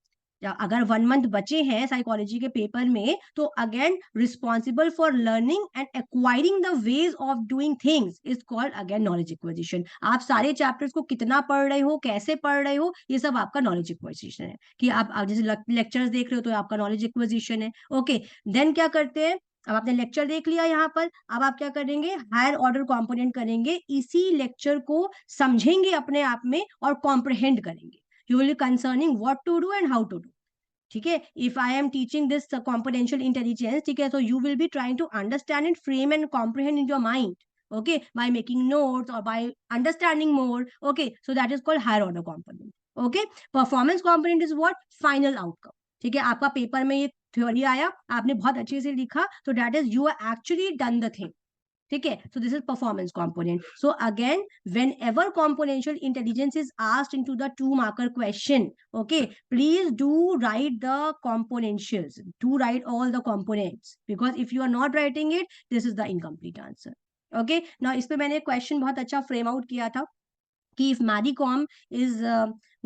Speaker 1: अगर 1 मंथ बचे हैं साइकोलॉजी के पेपर में तो again responsible for learning and acquiring the ways of doing things is called again knowledge acquisition. आप सारे chapters को कितना पढ़ रहे हो, कैसे पढ़ रहे हो, ये सब आपका नॉलेज एक्विजिशन है. कि आप जैसे लेक्चर्स देख रहे हो तो आपका नॉलेज एक्विजिशन है. ओके, देन क्या करते हैं, अब आपने लेक्चर देख लिया यहाँ पर, अब आप क्या करेंगे, हायर ऑर्डर कंपोनेंट करेंगे, इसी लेक्चर को समझेंगे अपने आप में और कॉम्प्रहेंड करेंगे. You will be concerning what to do and how to do. ठीक है, if I am teaching this componential intelligence, ठीक है, so you will be trying to understand it, frame and comprehend in your mind. Okay, by making notes or by understanding more. Okay, so that is called higher order component. Okay, performance component is what? Final outcome. ठीक है, आपका paper में ये theory आया, आपने बहुत अच्छे से लिखा, तो that is you are actually done the thing. ठीक है, so this is performance component. So again, whenever componential intelligence is asked into the 2 marker question, okay, please do write the componentials, do write all the components, because if you are not writing it, this is the incomplete answer. Okay, now इस पे मैंने question बहुत अच्छा frame out किया था कि if Marie Kom is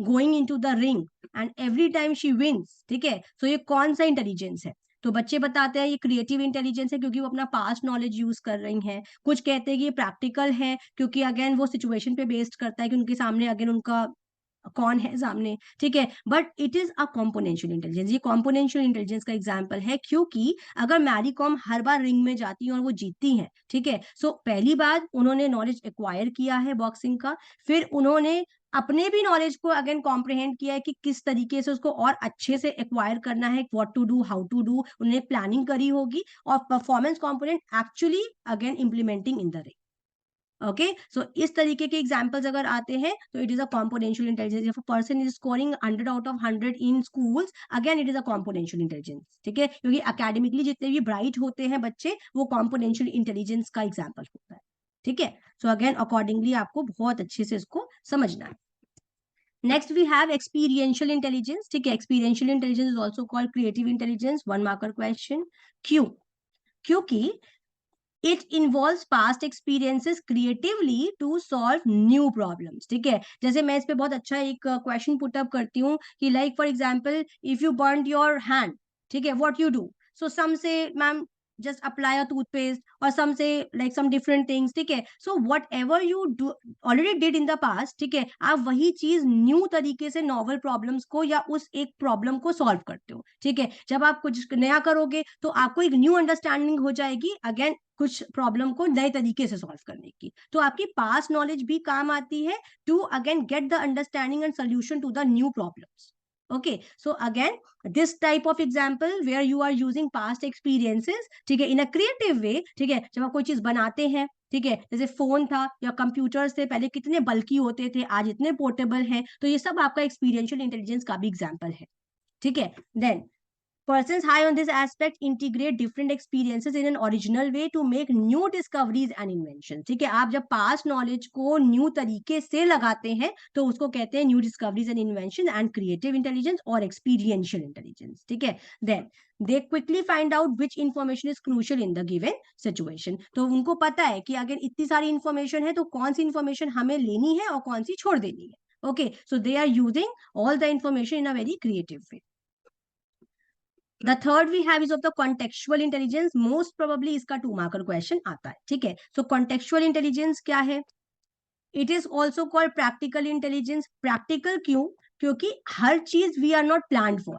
Speaker 1: going into the ring and every time she wins, ठीक है, so ये कौन सा इंटेलिजेंस है? तो बच्चे बताते हैं ये क्रिएटिव इंटेलिजेंस है क्योंकि वो अपना पास्ट नॉलेज यूज कर रही हैं. कुछ कहते हैं कि ये प्रैक्टिकल है क्योंकि अगेन वो सिचुएशन पे बेस्ड करता है कि उनके सामने अगेन उनका कौन है सामने. ठीक है, but it is a componential intelligence. ये कॉम्पोनेंशियल इंटेलिजेंस का एग्जांपल है क्योंकि अगर मैरी कॉम हर बार रिंग में जाती है और वो जीतती हैं, ठीक है, सो पहली बार उन्होंने नॉलेज एक्वायर किया है बॉक्सिंग का, फिर उन्होंने अपने भी नॉलेज को अगेन कॉम्प्रिहेंड किया है कि किस तरीके से उसको और अच्छे से एक्वायर करना है, what to do, how to do, उन्हें प्लानिंग करी होगी, और performance component actually again implementing in the ring. Okay, so इस तरीके के एग्जाम्पल्स अगर आते हैं तो it is a componential intelligence. If a person is scoring 100 out of 100 in schools, again it is a componential intelligence. ठीक है, क्योंकि अकेडमिकली जितने भी ब्राइट होते हैं बच्चे, वो कॉम्पोनेंशियल इंटेलिजेंस का एग्जाम्पल होता है. ठीक है, सो अगेन अकॉर्डिंगली आपको बहुत अच्छे से इसको समझना है. Next, we have experiential intelligence. ठीक है, experiential intelligence is also called creative intelligence. One marker question. क्यों? क्योंकि it involves past experiences creatively to solve new problems. ठीक है, जैसे मैं इस पे बहुत अच्छा एक क्वेश्चन पुट अप करती हूँ कि like for example, if you burn your hand, ठीक है, व्हाट यू डू. सो सम से ma'am just apply a toothpaste, or some say like some different things. ठीक है, so whatever you do already did in the past, ठीक है, आप वही चीज न्यू तरीके से नॉवल प्रॉब्लम्स को या उस एक प्रॉब्लम को सॉल्व करते हो. ठीक है, जब आप कुछ नया करोगे तो आपको एक न्यू अंडरस्टैंडिंग हो जाएगी, अगेन कुछ प्रॉब्लम को नए तरीके से सॉल्व करने की. तो आपकी पास्ट नॉलेज भी काम आती है to again get the understanding and solution to the new problems. Okay, so again, this type of example where you are using past experiences, ठीक है, in a creative way. ठीक है, जब आप कोई चीज बनाते हैं, ठीक है, जैसे फोन था या कंप्यूटर्स थे, पहले कितने बल्कि होते थे, आज इतने पोर्टेबल हैं, तो ये सब आपका एक्सपीरियंशियल इंटेलिजेंस का भी एग्जाम्पल है. ठीक है, then persons high on this aspect integrate different experiences in an original way to make new discoveries and inventions. ठीक है, आप जब past knowledge को न्यू तरीके से लगाते हैं तो उसको कहते हैं new discoveries and invention and creative intelligence और एक्सपीरियंशियल इंटेलिजेंस. ठीक है, then they quickly find out which information is crucial in the given situation. तो उनको पता है कि अगर इतनी सारी इंफॉर्मेशन है तो कौन सी इंफॉर्मेशन हमें लेनी है और कौन सी छोड़ देनी है. Okay, so they are using all the information in a very creative way. The third we have is of the contextual intelligence. Most probably इसका 2 marker question आता है. ठीक है, so contextual intelligence क्या है? It is also called practical intelligence. Practical क्यों? क्योंकि हर चीज we are not planned for.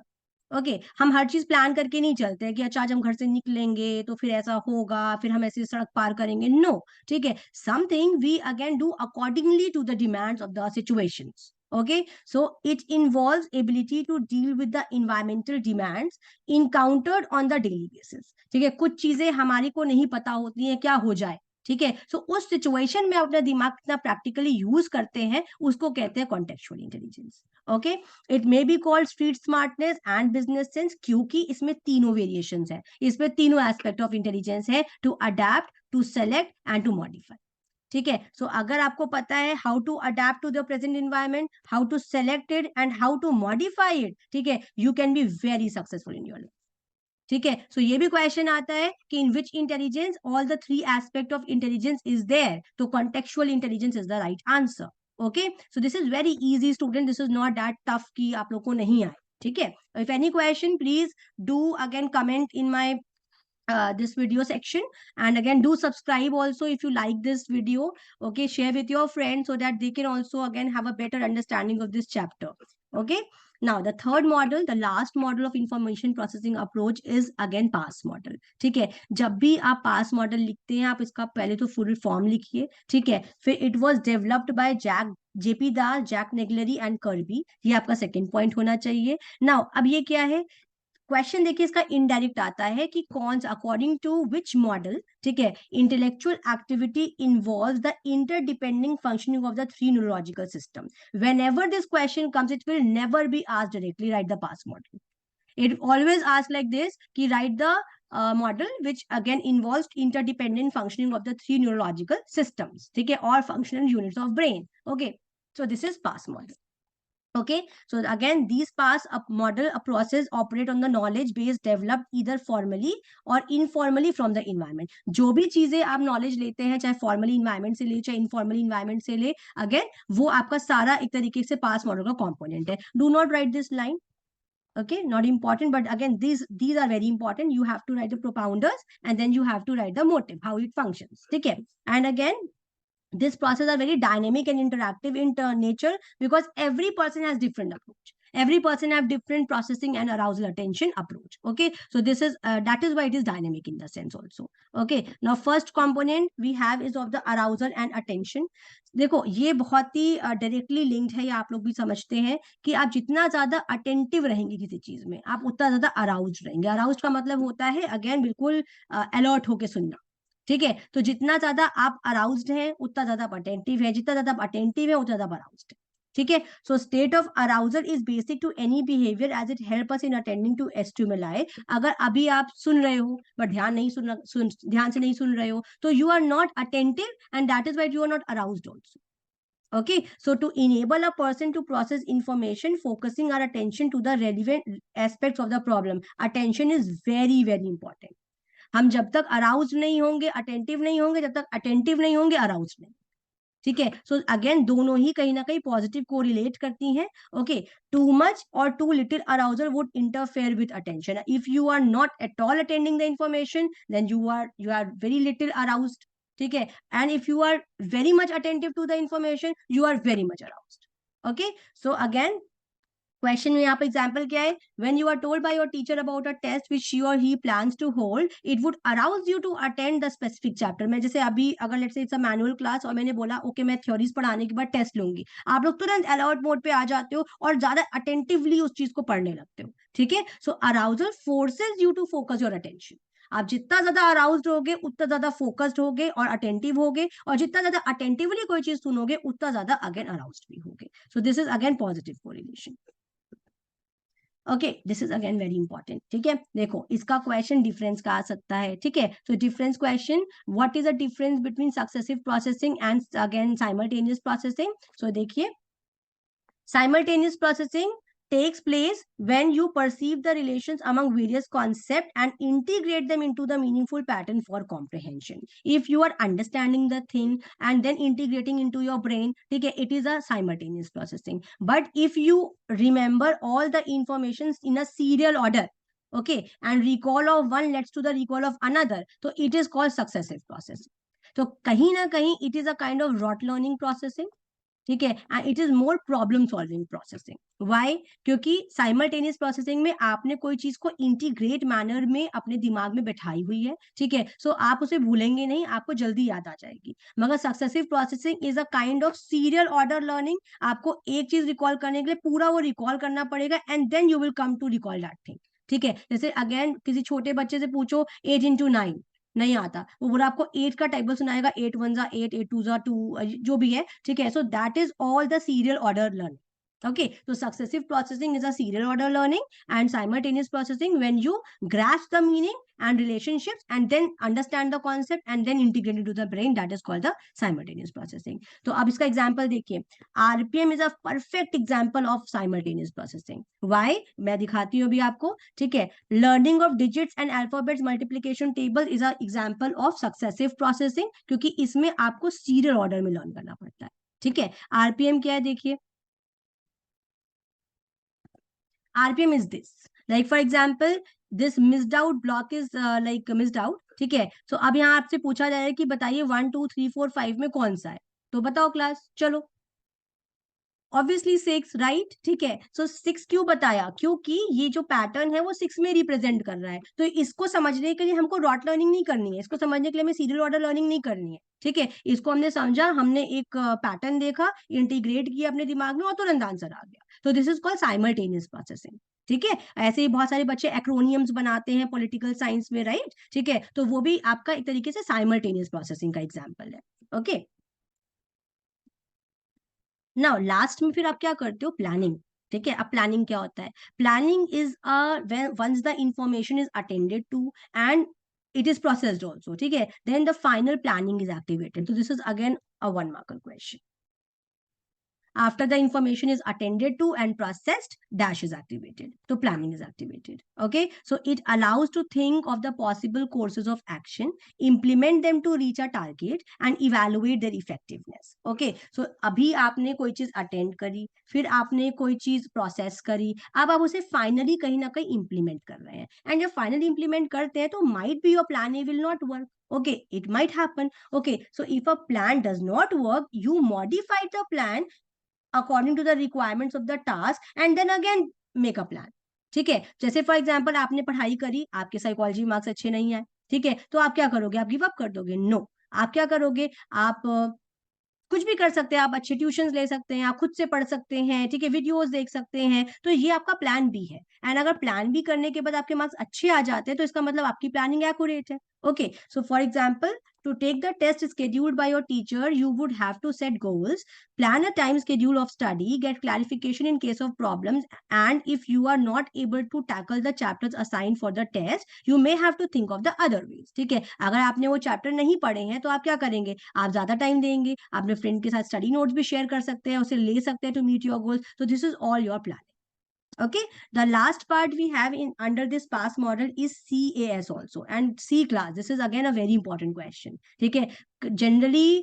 Speaker 1: Okay, हम हर चीज प्लान करके नहीं चलते हैं कि अच्छा आज हम घर से निकलेंगे तो फिर ऐसा होगा, फिर हम ऐसी सड़क पार करेंगे. नो, ठीक है, something we again do accordingly to the demands of the situations. Okay, so it involves ability to deal with the environmental demands encountered on the daily basis. ठीक है, कुछ चीजें हमारी को नहीं पता होती हैं क्या हो जाए. ठीक है, सो उस सिचुएशन में अपना दिमाग कितना प्रैक्टिकली यूज करते हैं उसको कहते हैं contextual intelligence. Okay, it may be called street smartness and business sense, क्योंकि इसमें तीनों वेरिएशंस है, इसमें तीनों एस्पेक्ट ऑफ इंटेलिजेंस है, to adapt, to select and to modify. ठीक है, सो अगर आपको पता है how to adapt to the present environment, how to select it and how to modify it, ठीक है, you can be very successful in your life. ठीक है, सो ये भी क्वेश्चन आता है कि in which intelligence all the 3 aspect of intelligence is there, तो contextual intelligence is the right answer. Okay, so this is very easy student, this is not that tough कि आप लोग को नहीं आए. ठीक है, if any question please do again comment in my this video section, and again do subscribe also if you like this video. Okay, share with your friends so that they can also again have a better understanding of this chapter. Okay, now the third model, the last model of information processing approach is again pass model. ठीक है, जब भी आप पास model लिखते हैं आप इसका पहले तो फुल फॉर्म लिखिए. ठीक है, फिर it was developed by JP Das, Jack Naglieri and Kirby. ये आपका सेकंड पॉइंट होना चाहिए. नाउ अब ये क्या है, क्वेश्चन देखिए इसका इनडायरेक्ट आता है कि कौन सा अकॉर्डिंग टू विच मॉडल, ठीक है, intellectual activity involves the interdepending functioning of the 3 neurological system. Whenever this question comes it will never be asked directly write the PASS model. It always asked like this कि write the model which again involves interdependent functioning of the 3 neurological systems. ठीक है, or functional units of brain. Okay, so this is pass model. Okay, so again these pass a model, a process operate on the knowledge base developed either formally or informally from the environment. जो भी चीजें आप knowledge लेते हैं, चाहे formally environment से ले चाहे informally environment से ले, again वो आपका सारा एक तरीके से pass model का component है. Do not write this line. Okay, not important, but again these are very important. You have to write the propounders and then you have to write the motive, how it functions. ठीक है, and again this process are very dynamic and interactive in nature because every person has different approach, every person have different processing and arousal attention approach. Okay, so this is that is why it is dynamic in the sense also. Okay, now first component we have is of the arousal and attention. देखो ये बहुत ही directly linked है, ये आप लोग भी समझते हैं कि आप जितना ज्यादा अटेंटिव रहेंगे किसी चीज में आप उतना ज्यादा अराउज रहेंगे. अराउज का मतलब होता है अगेन बिल्कुल अलर्ट होके सुनना. ठीक है, तो जितना ज्यादा आप अराउज्ड हैं उतना ज्यादा आप अटेंटिव है, जितना ज्यादा आप अटेंटिव है उतना ज्यादा अराउज्ड है। ठीक है, so state of arousal is basic to any behaviour as it help us in attending to stimuli. अगर अभी आप सुन रहे हो बट ध्यान से नहीं सुन रहे हो, तो you are not attentive and that is why you are not aroused also. Okay, so to enable a person to process information, focusing our attention to the relevant aspects of the problem, attention is very very important. हम जब तक arouse नहीं होंगे attentive नहीं होंगे, जब तक attentive नहीं होंगे अराउज नहीं। ठीक है, सो अगेन दोनों ही कहीं ना कहीं पॉजिटिव को रिलेट करती हैं। ओके, टू मच और too little arousal would interfere with attention. If you are not at all attending the information then you are very little aroused. ठीक है, and if you are very much attentive to the information you are very much aroused. Okay, so again question में यहाँ पे example क्या है, when you are told by your teacher about a test which she और ही plans to hold, it would arouse you to attend the specific chapter. मैं जैसे अभी अगर let's say it's a manual class और मैंने बोला ओके मैं theories पढ़ाने के बाद टेस्ट लूंगी, आप लोग तुरंत अलर्ट मोड पे आ जाते हो और ज्यादा अटेंटिवली उस चीज को पढ़ने लगते हो। ठीक है, so arousal forces you to focus your attention. आप जितना ज्यादा अराउज्ड होगे उतना ज्यादा फोकस्ड होगे और अटेंटिव होगे, और जितना ज्यादा अटेंटिवली कोई चीज सुनोगे उतना ज्यादा अगेन अराउज्ड भी होगे। सो this is again positive correlation. Okay, this is again very important. ठीक है, देखो इसका क्वेश्चन डिफरेंस का आ सकता है। ठीक है, तो difference question, what is the difference between successive processing and again simultaneous processing. So देखिए, simultaneous processing takes place when you perceive the relations among various concepts and integrate them into the meaningful pattern for comprehension. If you are understanding the thing and then integrating into your brain, okay, it is a simultaneous processing. But if you remember all the informations in a serial order, okay, and recall of one leads to the recall of another, so it is called successive processing. तो कहीं ना कहीं it is a kind of rote learning processing. ठीक है, and it is more problem solving processing. Why? क्योंकि simultaneous processing में आपने कोई चीज को इंटीग्रेट मैनर में अपने दिमाग में बैठाई हुई है। ठीक है, सो आप उसे भूलेंगे नहीं, आपको जल्दी याद आ जाएगी। मगर successive processing is a kind of serial order learning. आपको एक चीज रिकॉल करने के लिए पूरा वो रिकॉल करना पड़ेगा and then you will come to recall that thing. ठीक है, जैसे अगेन किसी छोटे बच्चे से पूछो 8 into 9 नहीं आता, वो पूरा आपको 8 का टेबल सुनाएगा, 8 1 जा 8, 8 2 जा 2, जो भी है। ठीक है, so that is all the serial order learning. Okay, so successive processing is a serial order learning, and simultaneous processing when you grasp the meaning and relationships and then understand the concept and then integrate into the brain, that is called the simultaneous processing. तो अब इसका example देखिए, RPM is a perfect example of simultaneous processing. Why? मैं दिखाती हूँ अभी आपको। ठीक है, learning of digits and alphabets multiplication table is a example of successive processing, क्योंकि इसमें आपको serial order में लर्न करना पड़ता है। ठीक है, RPM क्या है देखिए, RPM is this. Like for example, this missed out block is like missed out. ठीक है, so अब यहाँ आपसे पूछा जाएगा कि बताइए 1 2 3 4 5 में कौन सा है, तो बताओ क्लास, चलो। Obviously 6, right. ठीक है, सो 6 क्यों बताया, क्योंकि ये जो पैटर्न है वो 6 में रिप्रेजेंट कर रहा है। तो इसको समझने के लिए हमको रॉट लर्निंग नहीं करनी है, इसको समझने के लिए हमें सीरियल ऑर्डर लर्निंग नहीं करनी है। ठीक है, इसको हमने समझा, हमने एक पैटर्न देखा, इंटीग्रेट किया अपने दिमाग में और तुरंत आंसर आ गया। तो this is called simultaneous processing. ठीक है, ऐसे ही बहुत सारे बच्चे एक्रोनियम्स बनाते हैं पॉलिटिकल साइंस में, राइट। ठीक है, तो वो भी आपका एक तरीके से साइमल्टेनियस प्रोसेसिंग का एग्जाम्पल है। ओके, नाउ लास्ट में फिर आप क्या करते हो, प्लानिंग। ठीक है, अब प्लानिंग क्या होता है, planning is once the information is attended to and it is processed also. ठीक है, then the final planning is activated. तो this is again a 1 marker question. After the information is attended to and processed, dash is activated. So planning is activated. Okay, so it allows to think of the possible courses of action, implement them to reach a target and evaluate their effectiveness. Okay, so अभी आपने कोई चीज attend करी, फिर आपने कोई चीज process करी, अब आप उसे फाइनली कहीं ना कहीं इंप्लीमेंट कर रहे हैं, एंड जब फाइनली इंप्लीमेंट करते हैं तो might be your plan A will not work. Okay, it might happen. Okay, so if a plan does not work, you modify the plan according to the requirements of the task and then again make a plan. ठीक है, जैसे for example आपने पढ़ाई करी, आपके psychology marks अच्छे नहीं आए, ठीक है, तो आप क्या करोगे, आप गिव अप कर दोगे? नो, आप क्या करोगे, आप कुछ भी कर सकते हैं, आप अच्छे ट्यूशन ले सकते हैं, आप खुद से पढ़ सकते हैं, ठीक है, वीडियोस देख सकते हैं, तो ये आपका प्लान बी है। एंड अगर प्लान बी करने के बाद आपके मार्क्स अच्छे आ जाते हैं तो इसका मतलब आपकी प्लानिंग एक्यूरेट है। Okay, so for example to take the test scheduled by your teacher, you would have to set goals, plan a time schedule of study, get clarification in case of problems, and if you are not able to tackle the chapters assigned for the test, you may have to think of the other ways. ठीक है, अगर आपने वो chapter नहीं पढ़े हैं तो आप क्या करेंगे, आप ज्यादा टाइम देंगे, अपने फ्रेंड के साथ स्टडी नोट्स भी शेयर कर सकते हैं, उसे ले सकते हैं to meet your goals. So this is all your planning. Okay, the last part we have in under this pass model is CAS also, and C class. This is again a very important question. ठीक है, generally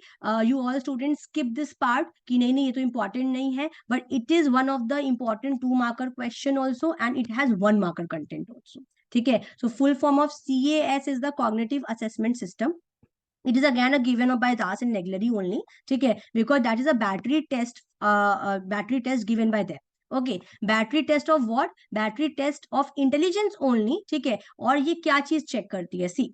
Speaker 1: you all students skip this part कि नहीं नहीं ये तो important नहीं है, but it is one of the important 2 marker question also, and it has 1 marker content also. ठीक है, so full form of CAS is the cognitive assessment system. It is again a given by Das and Negleri only, ठीक है, because that is a battery test given by them. Okay, battery test of what, battery test of intelligence only. ठीक है, और ये क्या चीज check करती है, see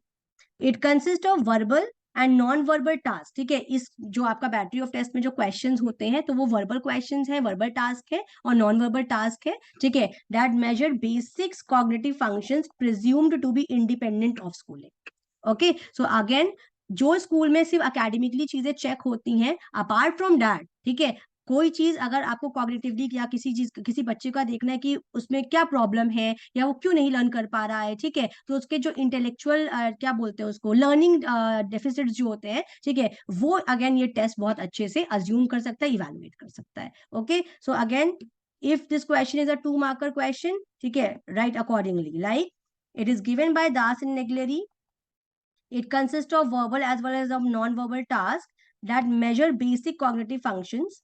Speaker 1: it consist of verbal and non verbal task. ठीक है, इस जो आपका बैटरी ऑफ टेस्ट में जो क्वेश्चंस होते हैं तो वो वर्बल क्वेश्चंस है, वर्बल टास्क है और नॉन वर्बल टास्क है. ठीक है, that major basics cognitive functions presumed to be independent of schooling. Okay, so again जो स्कूल में सिर्फ अकेडमिकली चीजें चेक होती हैं, अपार्ट फ्रॉम दैट, ठीक है, कोई चीज अगर आपको कॉग्निटिवली या किसी चीज किसी बच्चे का देखना है कि उसमें क्या प्रॉब्लम है या वो क्यों नहीं लर्न कर पा रहा है, ठीक है, तो उसके जो इंटेलेक्चुअल क्या बोलते हैं उसको, लर्निंग डेफिसिट्स जो होते हैं, ठीक है, वो अगेन ये टेस्ट बहुत अच्छे से अज्यूम कर सकता है, इवेलुएट कर सकता है. Okay, so again if this question is a 2 marker question, ठीक है, right accordingly, like it is given bye Das and नेगलेरी. It consists of verbal as well as of non-verbal tasks that measure basic cognitive functions.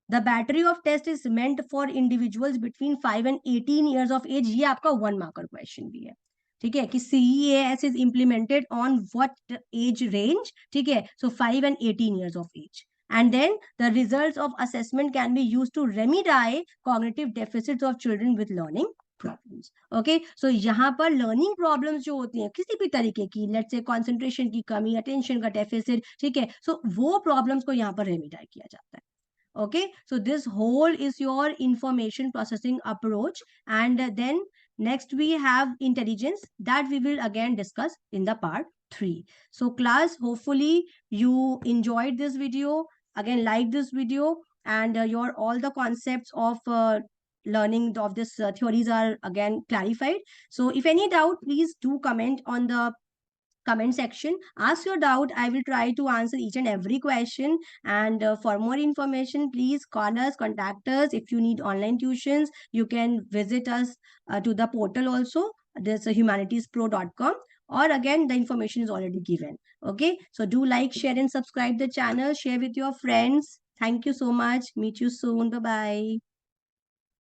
Speaker 1: The battery of test is meant for individuals between 5 and 18 years of age. ये आपका 1 marker question भी है. ठीक है, कि CEAS is implemented on what age range? ठीक है, so 5 and 18 years of age. And then the results of assessment can be used to remedy cognitive deficits of children with learning problems. Okay, so यहाँ पर learning problems जो होती हैं किसी भी तरीके की, लेट्स से कंसंट्रेशन की कमी, अटेंशन का डेफिसिट, ठीक है, सो वो प्रॉब्लम्स को यहाँ पर रेमेडी किया जाता है. Okay, so this whole is your information processing approach, and then next we have intelligence that we will again discuss in the part 3. So class, hopefully you enjoyed this video, again like this video, and your all the concepts of learning of this theories are again clarified. So if any doubt, please do comment on the comment section. Ask your doubt. I will try to answer each and every question. And for more information, please call us, contact us. If you need online tuitions, you can visit us to the portal also. There's humanitiespro.com. Or again, the information is already given. Okay, so do like, share, and subscribe the channel. Share with your friends. Thank you so much. Meet you soon. Bye-bye.